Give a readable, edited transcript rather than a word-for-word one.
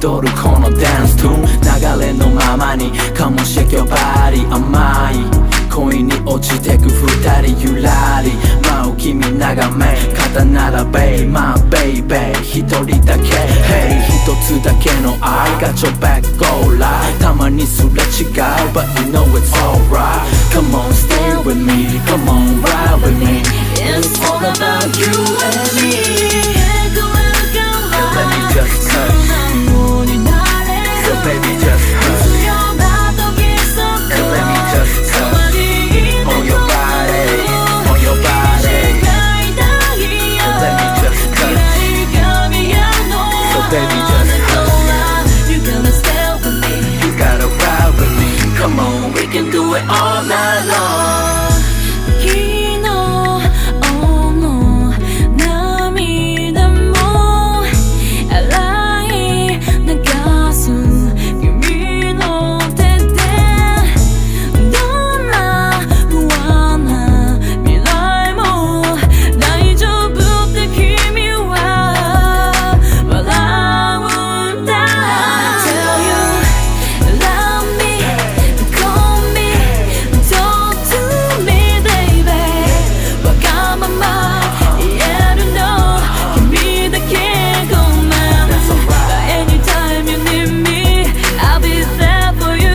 踊るこのダンストゥーン流れのままに Come on shake your body 甘い恋に落ちてく二人ゆらり舞う君眺め肩並べ My baby 一人だけ Hey 一つだけの愛 Got your back go live たまにすれ違う But you know it's alright Come on stay with me Come on